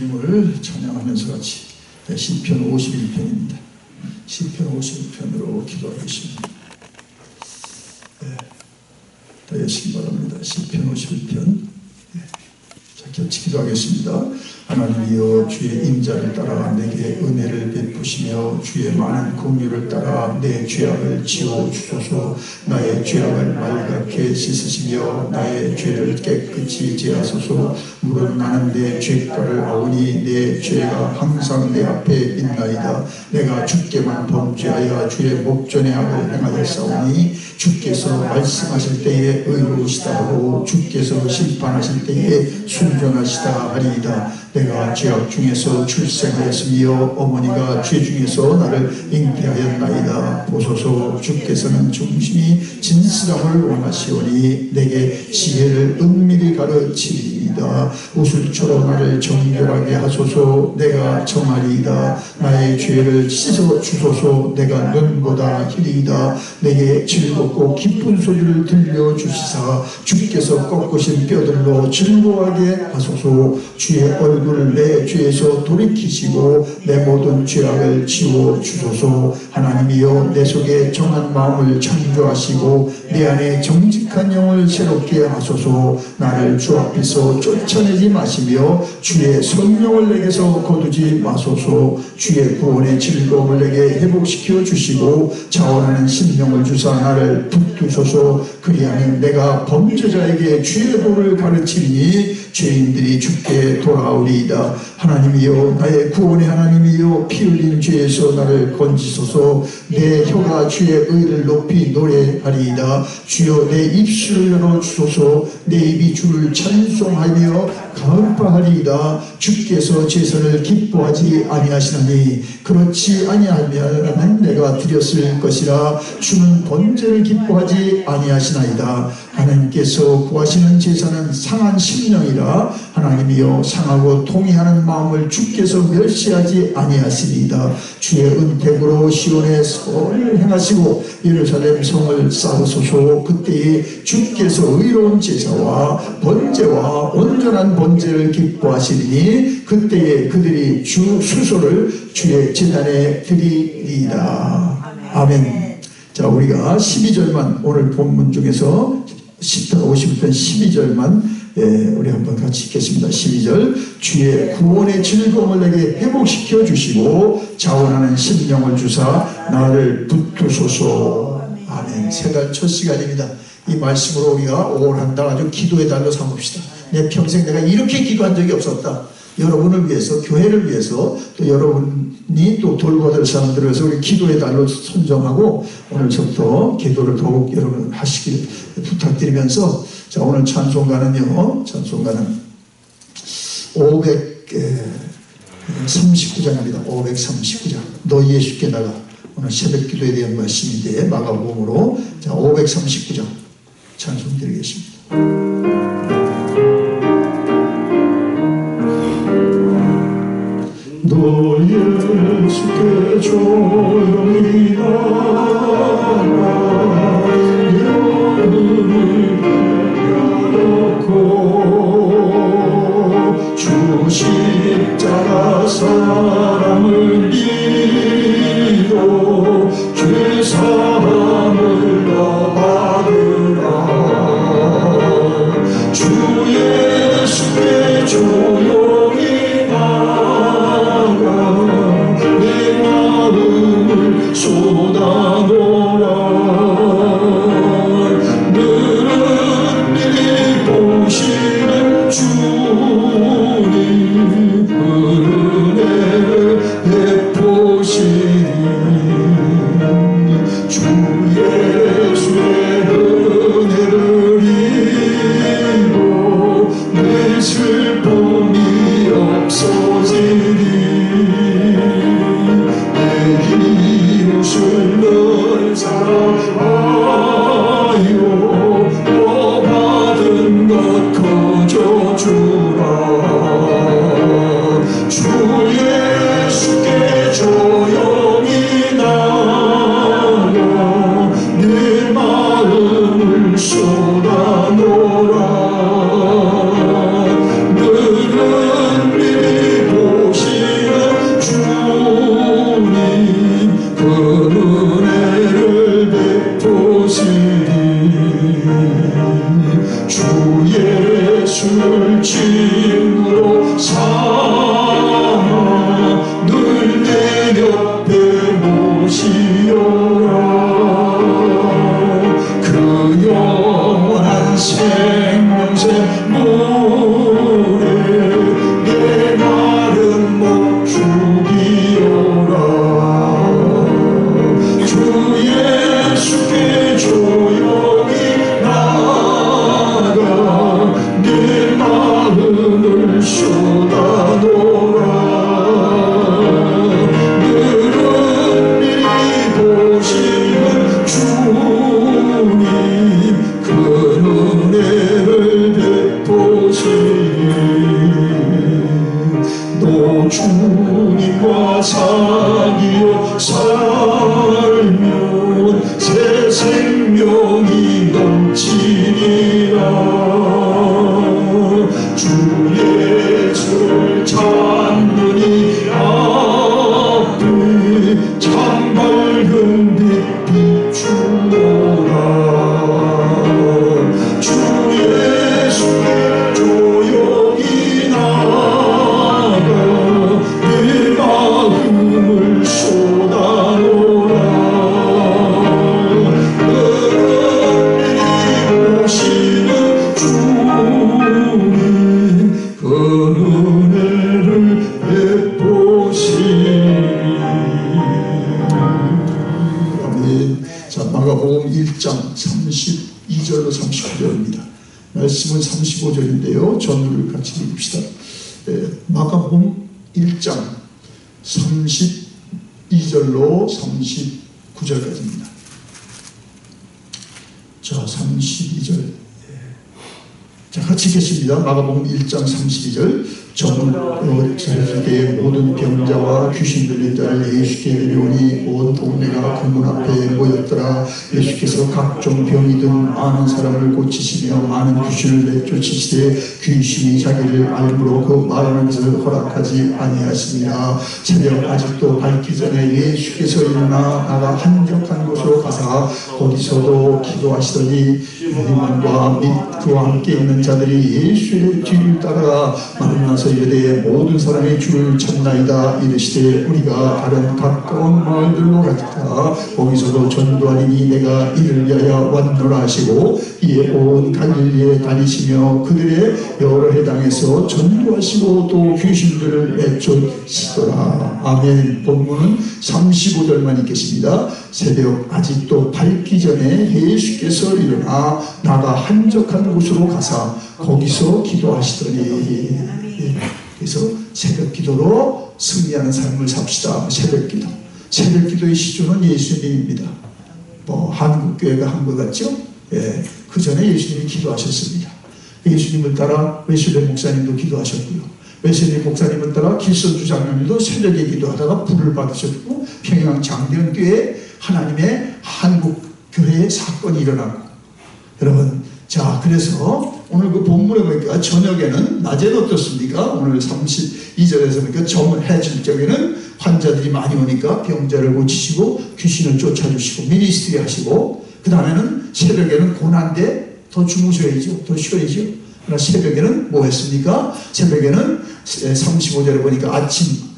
주님을 찬양하면서 같이 시편 51편입니다. 시편 51편으로 기도하겠습니다. 다 여시기 바랍니다. 시편 51편. 자, 같이 기도하겠습니다. 하나님이여, 주의 임자를 따라 내게 은혜를 베푸시며 주의 많은 긍휼을 따라 내 죄악을 지워 주소서. 나의 죄악을 말갛게 씻으시며 나의 죄를 깨끗이 제하소서. 물은 나는 내 죄가를 아오니 내 죄가 항상 내 앞에 있나이다. 내가 주께만 범죄하여 주의 목전의 악을 행하였사오니 주께서 말씀하실 때에 의로우시다 하고 주께서 심판하실 때에 순전하시다 하리이다. 내가 죄악 중에서 출생하였으며 어머니가 죄 중에서 나를 잉태하였나이다. 보소서, 주께서는 중심이 진실함을 원하시오니 내게 지혜를 은밀히 가르치리이다. 우술처럼 나를 정결하게 하소서. 내가 정하리이다. 나의 죄를 씻어 주소서. 내가 눈보다 희리이다. 내게 즐겁고 기쁜 소리를 들려주시사 주께서 꺾으신 뼈들로 즐거워하게 하소서. 주의 얼굴을 내 죄에서 돌이키시고 내 모든 죄악을 지워 주소서. 하나님이여, 내 속에 정한 마음을 창조하시고 내 안에 정직한 영을 새롭게 하소서. 나를 주 앞에서 쫓아내지 마시며 주의 성령을 내게서 거두지 마소서. 주의 구원의 즐거움을 내게 회복시켜 주시고 자원하는 심령을 주사 나를 붙드소서. 그리하면 내가 범죄자에게 주의 도를 가르치리니 죄인들이 주께 돌아오리이다. 하나님이여, 나의 구원의 하나님이여, 피 흘린 죄에서 나를 건지소서. 내 혀가 주의 의를 높이 노래하리이다. 주여, 내 입술을 열어주소서. 내 입이 주를 찬송하며 가을바하리이다. 주께서 제사를 기뻐하지 아니하시나니 그렇지 아니하면 내가 드렸을 것이라. 주는 번제를 기뻐하지 아니하시나이다. 하나님께서 구하시는 제사는 상한 심령이라. 하나님이여, 상하고 통회하는 마음을 주께서 멸시하지 아니하시리이다. 주의 은택으로 시온의 선을 행하시고 예루살렘 성을 쌓으소서. 그때에 주께서 의로운 제사와 번제와 온전한 번제를 기뻐하시리니 그때에 그들이 주 수소를 주의 제단에 드리리이다. 아멘. 자, 우리가 12절만, 오늘 본문 중에서 10편 50편 12절만 우리 한번 같이 읽겠습니다. 12절. 주의 구원의 즐거움을 내게 회복시켜 주시고 자원하는 심령을 주사 나를 붙드소서. 아멘. 새 달 첫 시간입니다. 이 말씀으로 우리가 5월 한 달 아주 기도의 달로 삼읍시다. 내 평생 내가 이렇게 기도한 적이 없었다. 여러분을 위해서, 교회를 위해서, 또 여러분이 또 돌봐야 될 사람들을 위해서 우리 기도의 달로 선정하고 오늘부터 기도를 더욱 여러분 하시길 부탁드리면서, 자, 오늘 찬송가는요, 찬송가는 539장입니다. 539장. 너 예수께 나가. 오늘 새벽 기도에 대한 말씀인데 마가복음으로, 자, 539장 찬송 드리겠습니다. 너 예수께 조용히 나가 영을 내려놓고 주 십자가 사랑을 믿어 죄 사함을 더 받으라. 주 예수께 조용히 나가 내 마음을 쏟아놓으라. 너를 미리 보시는 주님 은혜를 베푸시니 주 예수의 은혜를 입어 내 슬픔이 없어지니 내 이웃을 널 사랑하여 너 받은 것 거저주라. 주 예수께 조용히 나가 내 마음을 쏟아놓으라. 너는 미리 믿고 주님과 사귀어 살면 새 생명이 넘치리라. 주 예수를 찾는 이 앞에 참 밝은 빛 비추어라. 주 예수께 조용히 나가 내 마음을 쏟아놓으라. 너를 오시는 주님 그 은혜를 베푸시리. 아멘. 자, 마가복음 1장 32절로 39절입니다. 말씀은 35절인데요. 전후를 같이 읽읍시다. 마가복음 1장 32절로 39절까지입니다. 자, 32절. 자, 같이 읽겠습니다. 마가복음 1장 32절. 저녁에 모든 병자와 귀신 들린 자를 예수께 데려오니 온 동네가 그 문 앞에 모였더라. 예수께서 각종 병이든 많은 사람을 고치시며 많은 귀신을 내쫓으시되 귀신이 자기를 알므로 그 말하는 것을 허락하지 아니하시니라. 새벽 아직도 밝기 전에 예수께서 일어나 나가 한적한 곳으로 가사 거기서도 기도하시더니 유대인과 및 그와 함께 있는 자들이 예수의 뒤를 따라 만나서 이르되 모든 사람이 주를 찾나이다. 이르시되 우리가 다른 가까운 마을들로 갔다. 거기서도 전도하리니 내가 이를 위하여 왔노라 하시고 이에 온 갈릴리에 다니시며 그들의 여러 해당에서 전도하시고 또 귀신들을 내쫓으시더라. 아멘. 본문은 35절만 읽겠습니다. 새벽 아직도 밝기 전에 예수께서 일어나 나가 한적한 곳으로 가사 거기서 기도하시더니. 그래서 새벽 기도로 승리하는 삶을 삽시다. 새벽 기도. 새벽 기도의 시초는 예수님입니다. 한국교회가 한 것 같죠? 예, 그 전에 예수님이 기도하셨습니다. 예수님을 따라 웨슬리 목사님도 기도하셨고요. 웨슬리 목사님을 따라 길선주 장로님도 새벽에 기도하다가 불을 받으셨고 평양 장대원교회 하나님의 한국교회의 사건이 일어나고. 여러분, 자, 그래서 오늘 그 본문에 보니까 저녁에는, 낮에는 어떻습니까? 오늘 32절에서 보니까 해질 적에는 환자들이 많이 오니까 병자를 고치시고 귀신을 쫓아주시고 미니스트리 하시고, 그 다음에는 새벽에는 고난데 더 주무셔야죠. 더 쉬어야죠. 그러나 새벽에는 뭐 했습니까? 새벽에는 35절에 보니까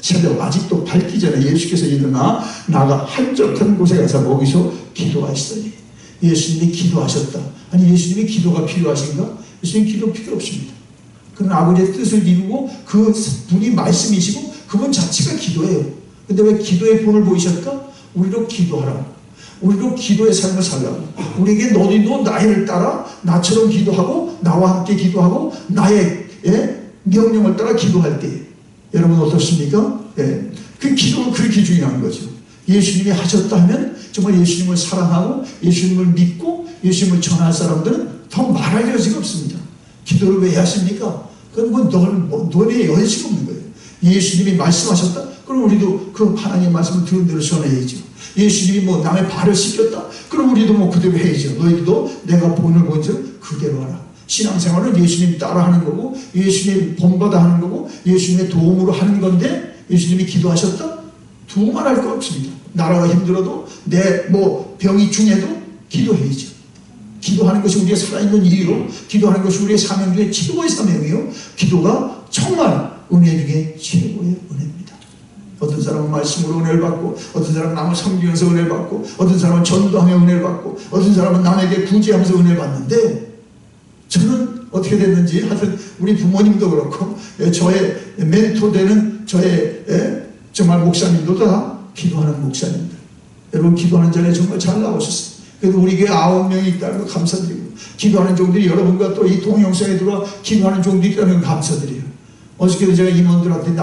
새벽 아직도 밝기 전에 예수께서 일어나 나가 한적한 곳에 가서 거기서 기도하시더니. 예수님이 기도하셨다. 아니, 예수님이 기도가 필요하신가? 예수님 기도 필요 없습니다. 그는 아버지의 뜻을 이루고 그 분이 말씀이시고 그분 자체가 기도예요. 근데 왜 기도의 본을 보이셨까? 우리로 기도하라고. 우리로 기도의 삶을 살라고. 우리에게 너희도 나를 따라 나처럼 기도하고 나와 함께 기도하고 나의 명령을 따라 기도할 때 여러분 어떻습니까? 그 기도가 그렇게 중요한 거죠. 예수님이 하셨다 하면 정말 예수님을 사랑하고 예수님을 믿고 예수님을 전할 사람들은 더 말할 여지가 없습니다. 기도를 왜 하십니까? 그건 너의 여지가 없는 거예요. 예수님이 말씀하셨다? 그럼 우리도 그 하나님의 말씀을 들은 대로 전해야죠. 예수님이 남의 발을 씻겼다? 그럼 우리도 그대로 해야죠. 너희도 내가 본을 본 줄 그대로 하라. 신앙생활은 예수님 따라하는 거고 예수님 본받아 하는 거고 예수님의 도움으로 하는 건데 예수님이 기도하셨다? 두말할 거 없습니다. 나라가 힘들어도 내 병이 중해도 기도해야죠. 기도하는 것이 우리의 살아있는 이유로 기도하는 것이 우리의 사명 중에 최고의 사명이요. 기도가 정말 은혜 중에 최고의 은혜입니다. 어떤 사람은 말씀으로 은혜를 받고 어떤 사람은 남을 섬기면서 은혜를 받고 어떤 사람은 전도하며 은혜를 받고 어떤 사람은 남에게 구제하면서 은혜를 받는데 저는 어떻게 됐는지 하여튼 우리 부모님도 그렇고 저의 멘토 되는 저의 정말 목사님도 다 기도하는 목사님들. 여러분 기도하는 자리에 정말 잘 나오셨어요. 그래도 우리 교회 9명이 있다는 거 감사드리고 기도하는 종들이 여러분과 또 이 동영상에 들어와 기도하는 종들이 있다는 거 감사드려요. 어저께도 제가 임원들한테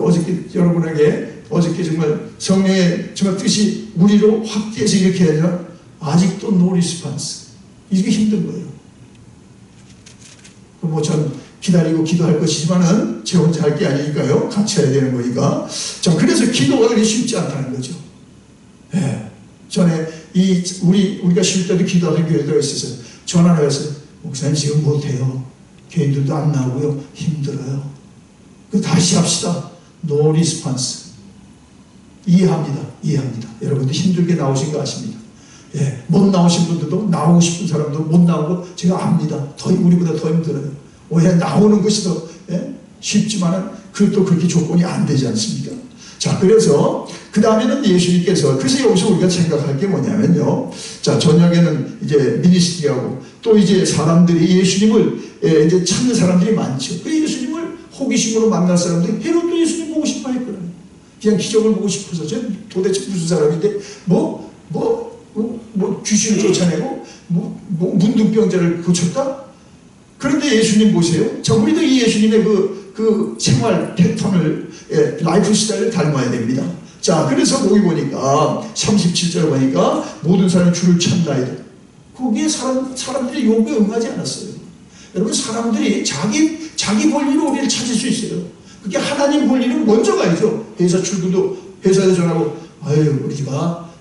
어저께 여러분에게 어저께 정말 성령의 정말 뜻이 우리로 확대해서 이렇게 하자 아직도 노 리스판스. 이게 힘든 거예요. 전 기다리고 기도할 것이지만은 제 혼자 할 게 아니니까요. 같이 해야 되는 거니까. 자, 그래서 기도가 그렇게 쉽지 않다는 거죠. 예. 전에 우리가 쉴 때도 기도하는 교회가 있었어요. 전화를 해서 목사님 지금 못해요. 교인들도 안 나오고요. 힘들어요. 그 다시 합시다. No response. 이해합니다. 여러분들 힘들게 나오신 거 아십니다. 예, 못 나오신 분들도 나오고 싶은 사람도 못 나오고 제가 압니다. 우리보다 더 힘들어요. 오히려 나오는 것이 더 쉽지만은 그것도 그렇게 조건이 안 되지 않습니까? 자, 그래서 그 다음에는 예수님께서 그래서 여기서 우리가 생각할 게 뭐냐면요. 자, 저녁에는 이제 미니스트리하고 또 이제 사람들이 예수님을 이제 찾는 사람들이 많죠. 그 예수님을 호기심으로 만날 사람들이 헤롯도 예수님 보고 싶어 했거든요. 그냥 기적을 보고 싶어서 저 도대체 무슨 사람인데 귀신을 쫓아내고 문둥병자를 고쳤다? 그런데 예수님 보세요. 자, 우리도 이 예수님의 그 생활 패턴을 라이프 스타일을 닮아야 됩니다. 자, 그래서 거기 보니까 37절 보니까 모든 사람이 주를 찾나이다. 거기에 사람들의 요구에 응하지 않았어요. 여러분, 사람들이 자기 권리로 우리를 찾을 수 있어요. 그게 하나님 권리는 먼저 가야죠. 회사 출근도 회사에 전화하고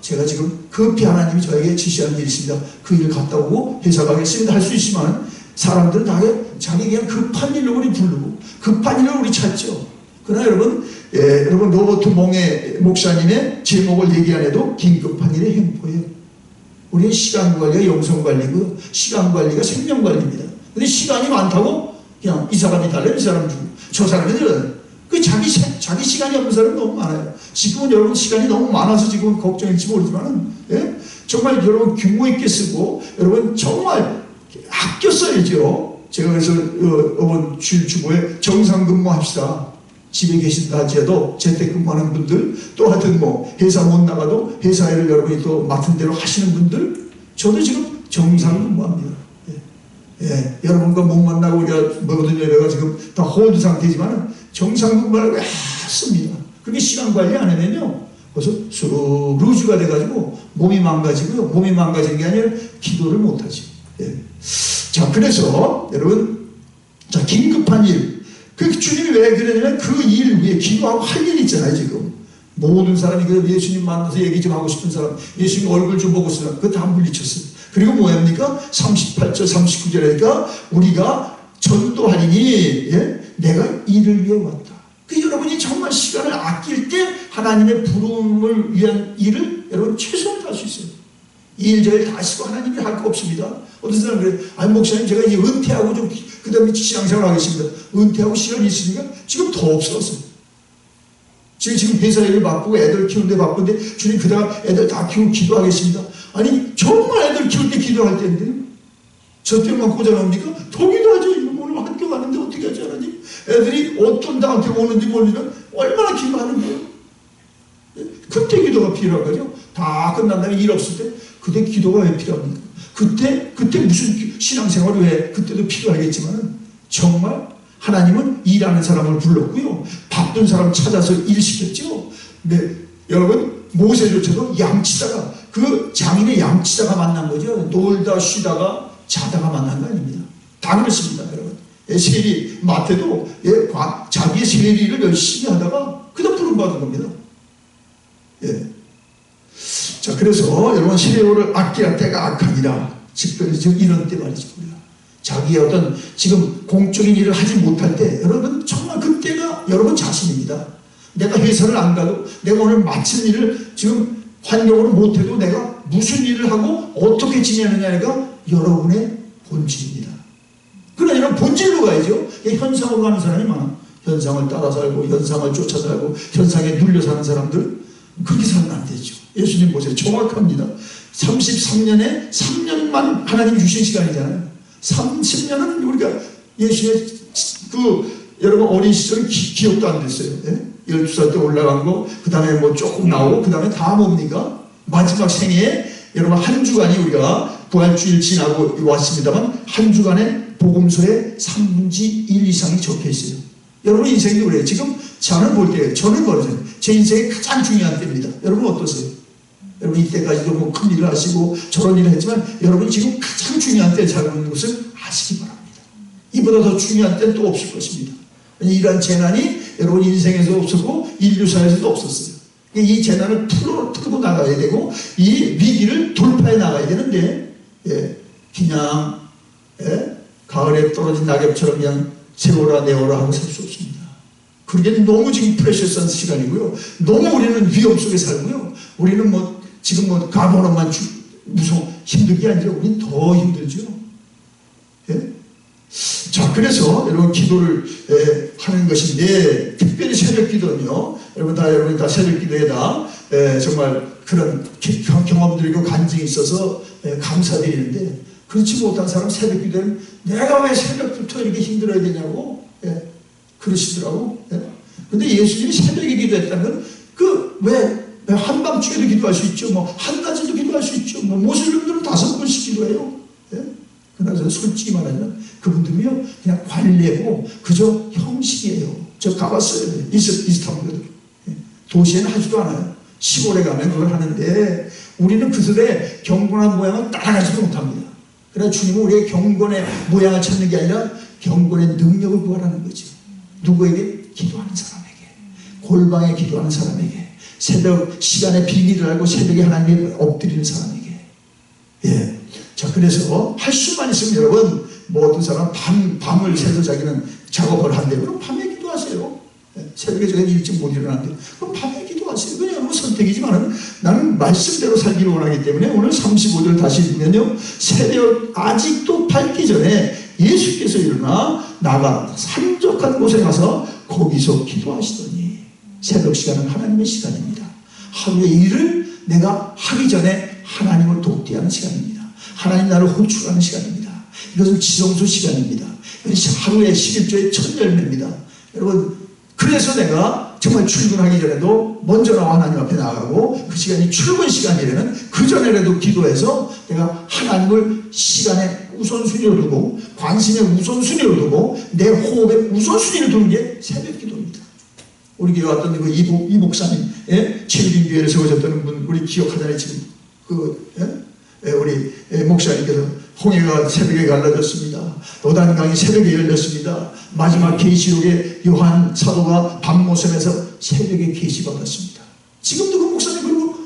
제가 지금 급히 하나님이 저에게 지시하는 일이 있습니다. 그 일을 갔다 오고 회사 가겠습니다. 할 수 있지만 사람들은 다 자기 그냥 급한 일로 우리 부르고 급한 일로 우리 찾죠. 그러나 여러분 로버트 몽의 목사님의 제목을 얘기 안 해도 긴급한 일의 행포예요. 우리는 시간 관리가 영성 관리고 시간 관리가 생명 관리입니다. 근데 시간이 많다고 그냥 이 사람이 달래 이 사람 주고 저 사람이 들어요. 그 자기 시간이 없는 사람이 너무 많아요. 지금은 여러분 시간이 너무 많아서 지금 걱정일지 모르지만은 정말 여러분 규모 있게 쓰고 여러분 정말 아껴 써야죠. 제가 그래서 이번 주보에 정상 근무합시다. 집에 계신다 하지라도 재택근무하는 분들 또 하여튼 회사 못 나가도 회사 일을 여러분이 또 맡은 대로 하시는 분들 저도 지금 정상 근무합니다. 여러분과 못 만나고 우리가 모든 예배가 지금 다 홀드 상태지만 정상 근무를 했습니다. 그게 시간 관리 안 하면요 그래서 쑥 루즈가 돼가지고 몸이 망가지고요. 몸이 망가지는 게 아니라 기도를 못하지. 자, 그래서 여러분, 자, 긴급한 일. 그 주님이 왜 그러냐면 그 일 위에 기도하고 할 일이 있잖아요. 지금 모든 사람이 예수님 만나서 얘기 좀 하고 싶은 사람, 예수님 얼굴 좀 보고 싶은 사람, 그거 다 물리쳤어요. 그리고 뭐합니까? 38절 39절이니까 우리가 전도하리니 내가 이를 위해 왔다. 그 여러분이 정말 시간을 아낄 때 하나님의 부름을 위한 일을 여러분 최선을 다할 수 있어요. 이 일 저 일 다 하시고 하나님이 할 거 없습니다. 어떤 사람은 그래, 아니 목사님 제가 이제 은퇴하고 좀 그 다음에 신앙생활 하겠습니다. 은퇴하고 시간이 있으니까 지금 더 없었어요. 지금 회사 일을 바쁘고 애들 키우는데 바쁜데 주님 그다음 애들 다 키우고 기도하겠습니다. 아니 정말 애들 키울 때 기도할 때인데 저 때만 꽂아놓습니까? 더 기도하죠. 오늘 학교 가는데 어떻게 하지 하나님? 애들이 어떤 나한테 오는지 모르면 얼마나 기도하는데요. 그때 기도가 필요한 거죠. 다 끝난 다음에 일 없을 때 그때 기도가 왜 필요합니까? 그때 무슨 신앙생활을 해? 그때도 필요하겠지만 정말 하나님은 일하는 사람을 불렀고요. 바쁜 사람 찾아서 일 시켰죠. 네, 여러분 모세조차도 양치다가 그 장인의 양치다가 만난 거죠. 놀다 쉬다가 자다가 만난 거 아닙니다. 다 그렇습니다, 여러분. 세리 마태도 자기의 세리를 열심히 하다가 그다음 부름 받은 겁니다. 자, 그래서 여러분 세월을 아끼라 때가 악하니라. 특별히 지금 이런 때 말이죠. 자기의 어떤 지금 공적인 일을 하지 못할 때 여러분 정말 그때가 여러분 자신입니다. 내가 회사를 안 가도 내가 오늘 마친 일을 지금 환경으로 못해도 내가 무슨 일을 하고 어떻게 지내느냐가 여러분의 본질입니다. 그러나 이런 본질로 가야죠. 현상으로 가는 사람이 많아. 현상을 따라 살고 현상을 쫓아 살고 현상에 눌려 사는 사람들 그렇게 살면 안 되죠. 예수님 보세요. 정확합니다. 33년에 3년만 하나님 주신 시간이잖아요. 30년은 우리가 예수의 여러분 어린 시절은 기억도 안 됐어요. 12살 때 올라간 거, 그 다음에 조금 나오고, 그 다음에 다 뭡니까? 마지막 생애에 여러분 한 주간이 우리가 부활주일 지나고 왔습니다만 한 주간에 복음서에 3분의 1 이상이 적혀 있어요. 여러분 인생이 그래요. 지금 저는 볼 때예요. 저는 모르죠. 제 인생의 가장 중요한 때입니다. 여러분 어떠세요? 여러분 이때까지도 큰 일을 하시고 저런 일을 했지만 여러분이 지금 가장 중요한 때에 살고 있는 것을 아시기 바랍니다. 이보다 더 중요한 때는 또 없을 것입니다. 이러한 재난이 여러분 인생에서 없었고 인류사에서도 없었어요. 이 재난을 풀고 나가야 되고 이 위기를 돌파해 나가야 되는데 그냥 가을에 떨어진 낙엽처럼 그냥 세워라 내워라 하고 살 수 없습니다. 그게 너무 지금 프레셔스한 시간이고요. 너무 우리는 위험 속에 살고요. 우리는 지금 가보는만 무서워 힘들게 아니라 우리는 더 힘들죠. 자, 그래서 여러분 기도를 하는 것인데 특별히 새벽 기도는요. 여러분 다 새벽 기도에다 정말 그런 경험들이고 간증이 있어서 감사드리는데 그렇지 못한 사람 새벽 기도는 내가 왜 새벽부터 이렇게 힘들어야 되냐고 그러시더라고. 근데 예수님이 새벽에 기도했다는 왜 한밤중에도 기도할 수 있죠. 한낮에도 기도할 수 있죠. 모슬림들은 5번씩 기도해요. 그러나 솔직히 말하면 그분들이요 그냥 관례고 그저 형식이에요. 저 가봤어요. 이스탄불 도시에는 하지도 않아요. 시골에 가면 그걸 하는데 우리는 그들의 경건한 모양을 따라가지도 못합니다. 그러나 주님은 우리의 경건의 모양을 찾는 게 아니라 경건의 능력을 구하라는 거죠. 누구에게? 기도하는 사람에게, 골방에 기도하는 사람에게, 새벽 시간에 비밀을 알고 새벽에 하나님께 엎드리는 사람에게. 자, 그래서 할 수만 있으면 여러분 모든 사람 밤을 새서 자기는 작업을 한대. 그럼 밤에 기도하세요. 새벽에 저는 일찍 못 일어나는데 그럼 밤에 기도하세요. 그냥 선택이지만 나는 말씀대로 살기를 원하기 때문에 오늘 35절 다시 읽으면요. 새벽 아직도 밝기 전에 예수께서 일어나 나가 산적한 곳에 가서 거기서 기도하시더니 새벽 시간은 하나님의 시간입니다. 하루의 일을 내가 하기 전에 하나님을 돕게 하는 시간입니다. 하나님 나를 호출하는 시간입니다. 이것은 지성소 시간입니다. 이것이 하루의 11조의 첫 열매입니다. 여러분 그래서 내가 정말 출근하기 전에도 먼저 나와 하나님 앞에 나가고 그 시간이 출근 시간이라는 그 전에라도 기도해서 내가 하나님을 시간에 우선순위로 두고 관심의 우선순위로 두고 내 호흡의 우선순위로 두는 게 새벽 기도입니다. 우리 교회 왔던 이 목사님 체류빈교회에 세워졌던 분 우리 기억하잖아요. 지금 우리 목사님께서 홍해가 새벽에 갈라졌습니다. 요단강이 새벽에 열렸습니다. 마지막 계시록에 요한 사도가 밤모섬에서 새벽에 계시받았습니다. 지금도 그 목사님 그리고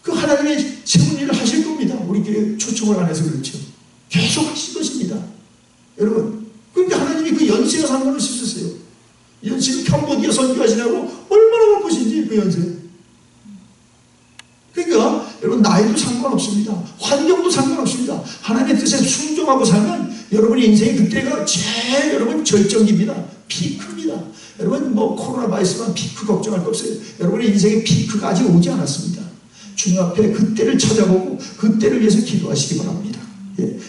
그 하나님의 세운 일을 하실 겁니다. 우리 교회 초청을 안 해서 그렇죠. 계속 하실 것입니다. 여러분 그런데 하나님이 그 연세가 상관없이 있었어요. 지금 캄보디아 선교하시냐고 얼마나 바쁘신지 그 연세. 그러니까 여러분 나이도 상관없습니다. 환경도 상관없습니다. 하나님의 뜻에 순종하고 살면 여러분의 인생이 그때가 제일 여러분 절정기입니다. 피크입니다. 여러분 코로나 바이러스만 피크 걱정할 거 없어요. 여러분의 인생의 피크가 아직 오지 않았습니다. 주님 앞에 그때를 찾아보고 그때를 위해서 기도하시기 바랍니다.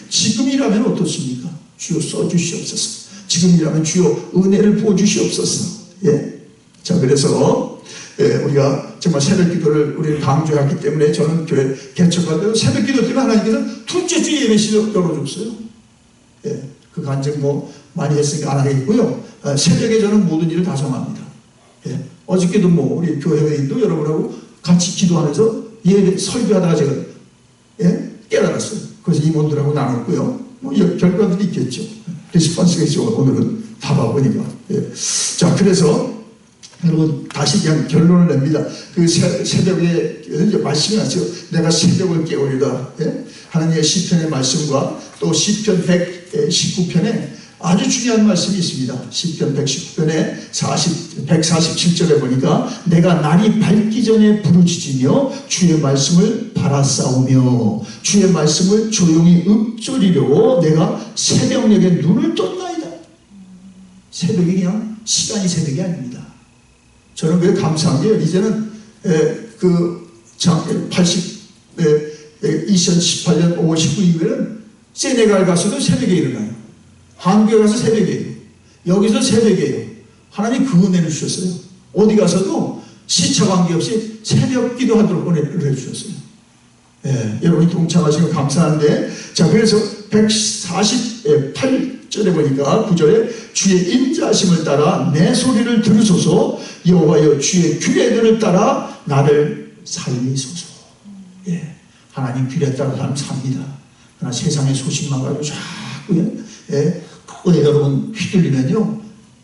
지금이라면 어떻습니까? 주여 써주시옵소서. 지금이라면 주여 은혜를 부어주시옵소서. 자, 그래서 우리가 정말 새벽 기도를 우리는 강조했기 때문에 저는 교회 개척할 때도 새벽 기도 때문에 하나님께서 둘째 주 예배 시간 열어줬어요. 그 간증 많이 했으니까 안 하겠고요. 새벽에 저는 모든 일을 다 정합니다. 어저께도 우리 교회인도 여러분하고 같이 기도하면서 예배 설교하다가 제가 깨달았어요. 그래서 임원들하고 나눴고요. 결과들이 있겠죠. 리스폰스가 있죠. 오늘은 다 봐보니까. 자, 그래서 여러분 다시 그냥 결론을 냅니다. 그 새벽에 말씀이 나죠. 내가 새벽을 깨우리라. 하나님의 시편의 말씀과 또 시편 119편에 아주 중요한 말씀이 있습니다. 시편 119편에 147절에 보니까 내가 날이 밝기 전에 부르짖으며 주의 말씀을 바라싸우며 주의 말씀을 조용히 읊조리려고 내가 새벽녘에 눈을 떴나이다. 새벽이 그냥 시간이 새벽이 아닙니다. 저는 그게 감사한 게요. 이제는 2018년 5월 19일 이후에는 세네갈 가서도 새벽에 일어나요. 한국에 가서 새벽이에요. 여기서 새벽이에요. 하나님 그 은혜를 주셨어요. 어디 가서도 시차 관계없이 새벽 기도하도록 은혜를 해주셨어요. 여러분이 동참하시면 감사한데, 자, 그래서 148절에 보니까 9절에 주의 인자하심을 따라 내 소리를 들으소서. 여호와여 주의 규례들을 따라 나를 살리소서. 하나님 규례 따라 사람 삽니다. 그러나 세상의 소식만 가지고 자꾸 여러분 휘둘리면요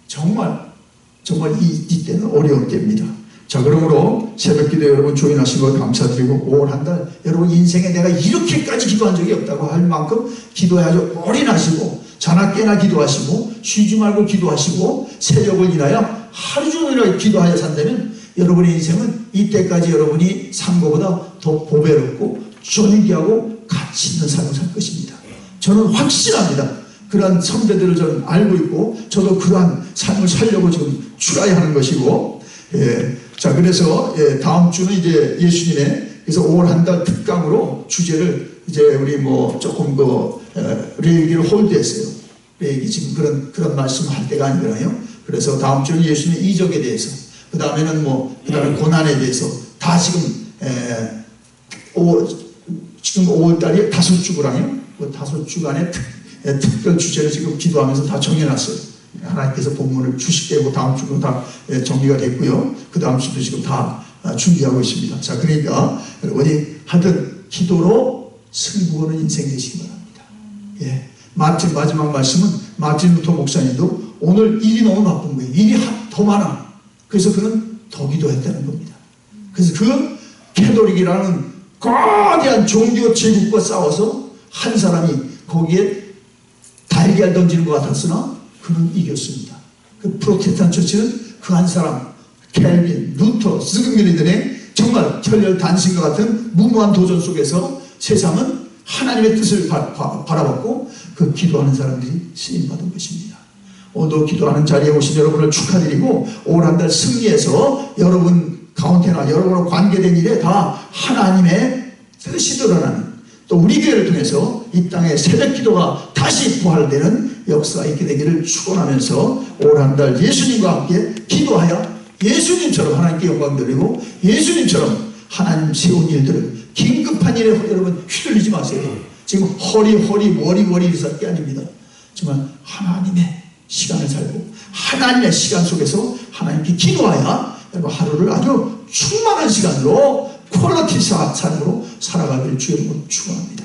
정말 이때는 어려운 때입니다. 자, 그러므로 새벽기도 여러분 조인하신 거 감사드리고 5월 한 달 여러분 인생에 내가 이렇게까지 기도한 적이 없다고 할 만큼 기도에 아주 올인하시고 자나깨나 기도하시고 쉬지 말고 기도하시고 새벽을 인하여 하루 종일 기도하여 산다면 여러분의 인생은 이때까지 여러분이 산 것보다 더 보배롭고 존귀하고 가치 있는 삶을 살 것입니다. 저는 확신합니다. 그러한 선배들을 저는 알고 있고 저도 그러한 삶을 살려고 지금 추라하는 것이고, 자, 그래서 다음 주는 이제 예수님의 그래서 5월 한 달 특강으로 주제를 이제 우리 조금 레이기를 홀드했어요. 레이기 지금 그런 말씀을 할 때가 아니잖아요. 그래서 다음 주는 예수님의 이적에 대해서, 그 다음에는 그 다음에 고난에 대해서 다 지금 5월 달이 5주구랑요. 그 5주간의 특별 주제를 지금 기도하면서 다 정해놨어요. 하나님께서 본문을 주시게 하고 다음 주도 다 정리가 됐고요. 그 다음 주도 지금 다 준비하고 있습니다. 자, 그러니까 여러분이 하여튼 기도로 승부하는 인생 되시기 바랍니다. 마틴 마지막 말씀은 마틴 루터 목사님도 오늘 일이 너무 바쁜 거예요. 일이 더 많아. 그래서 그는 더 기도했다는 겁니다. 그래서 그 캐톨릭이라는 거대한 종교 제국과 싸워서 한 사람이 거기에 달걀 던지는 것 같았으나 그는 이겼습니다. 그 프로테스탄트 처치는 그 한 사람 켈빈, 루터, 스승들의 정말 혈혈단신과 같은 무모한 도전 속에서 세상은 하나님의 뜻을 바라봤고 그 기도하는 사람들이 쓰임받은 것입니다. 오늘도 기도하는 자리에 오신 여러분을 축하드리고 5월 한 달 승리해서 여러분 가운데나 여러분과 관계된 일에 다 하나님의 뜻이 드러나는, 또 우리 교회를 통해서 이 땅에 새벽 기도가 다시 부활되는 역사가 있게 되기를 축원하면서 5월 한 달 예수님과 함께 기도하여 예수님처럼 하나님께 영광 돌리고 예수님처럼 하나님 세운 일들을 긴급한 일에 여러분 휘둘리지 마세요. 지금 허리 머리 살 게 아닙니다. 정말 하나님의 시간을 살고 하나님의 시간 속에서 하나님께 기도하여 여러분 하루를 아주 충만한 시간으로 퀄리티 삶으로 살아가길 주님으로 축원합니다.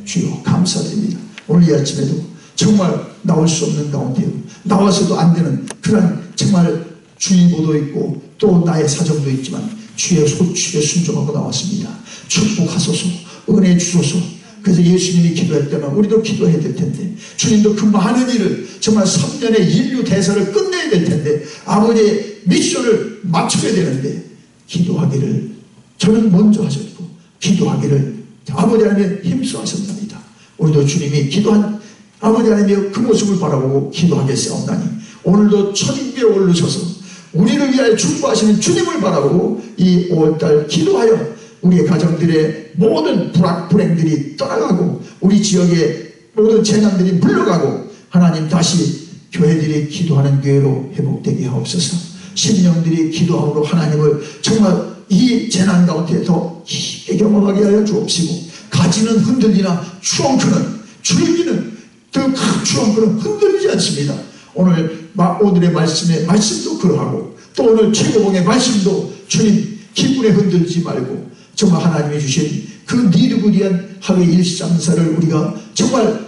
주여 감사드립니다. 오늘 이 아침에도 정말 나올 수 없는 가운데 나와서도 안 되는 그런 정말 주의보도 있고 또 나의 사정도 있지만 주의 소추에 순종하고 나왔습니다. 축복하소서, 은혜 주소서. 그래서 예수님이 기도했다면 우리도 기도해야 될 텐데, 주님도 그 많은 일을 정말 3년의 인류 대사를 끝내야 될 텐데, 아버지의 미션을 맞춰야 되는데 기도하기를 저는 먼저 하셨고 기도하기를 아버지 하나님의 힘쓰하셨답니다. 우리도 주님이 기도한 아버지 하나님의 그 모습을 바라보고 기도하겠사옵나니 오늘도 천인교에 오르셔서 우리를 위하여 중보하시는 주님을 바라보고 이 5월달 기도하여 우리의 가정들의 모든 불행들이 떠나가고 우리 지역의 모든 재난들이 물러가고 하나님 다시 교회들이 기도하는 교회로 회복되게 하옵소서. 심령들이 기도함으로 하나님을 정말 이 재난 가운데 더 깊게 경험하게 하여 주옵시고, 가지는 흔들리나 추엉크는 줄기는 그 추엉크는 흔들리지 않습니다. 오늘의 말씀도 그러하고 또 오늘 최고봉의 말씀도 주님 기분에 흔들지 말고 정말 하나님이 주신 그 니르구리한 하루의 일상사를 우리가 정말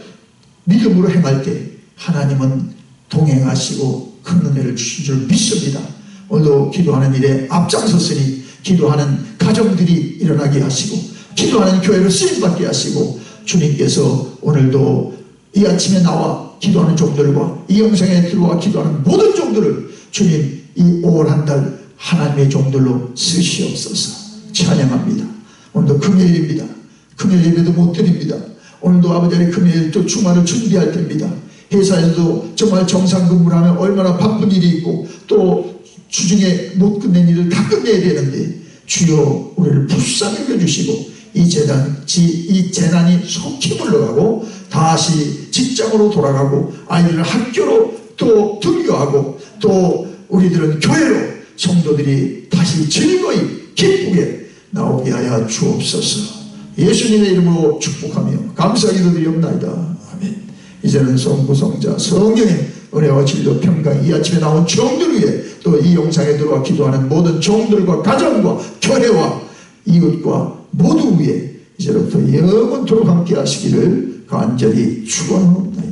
믿음으로 행할 때 하나님은 동행하시고 큰 은혜를 주신 줄 믿습니다. 오늘도 기도하는 일에 앞장섰으니 기도하는 가정들이 일어나게 하시고 기도하는 교회로 쓰임받게 하시고, 주님께서 오늘도 이 아침에 나와 기도하는 종들과 이 영상에 들어와 기도하는 모든 종들을 주님 이 5월 한 달 하나님의 종들로 쓰시옵소서. 찬양합니다. 오늘도 금요일입니다. 금요일 예배도 못 드립니다. 오늘도 아버지 하나님 금요일 또 주말을 준비할 때입니다. 회사에서도 정말 정상 근무를 하면 얼마나 바쁜 일이 있고 또 주중에 못 끝낸 일을 다 끝내야 되는데 주여 우리를 불쌍히 여겨주시고 이 재난이 속히 물러가고 다시 직장으로 돌아가고 아이들은 학교로 또 등교하고 또 우리들은 교회로 성도들이 다시 즐거이 기쁘게 나오게 하여 주옵소서. 예수님의 이름으로 축복하며 감사하게 드리옵나이다. 아멘. 이제는 성부성자 성령의 은혜와 진리와 평강 이 아침에 나온 종들 위해 또 이 영상에 들어와 기도하는 모든 종들과 가정과 교회와 이웃과 모두 위에 이제부터 영원토록 함께 하시기를 간절히 축원합니다.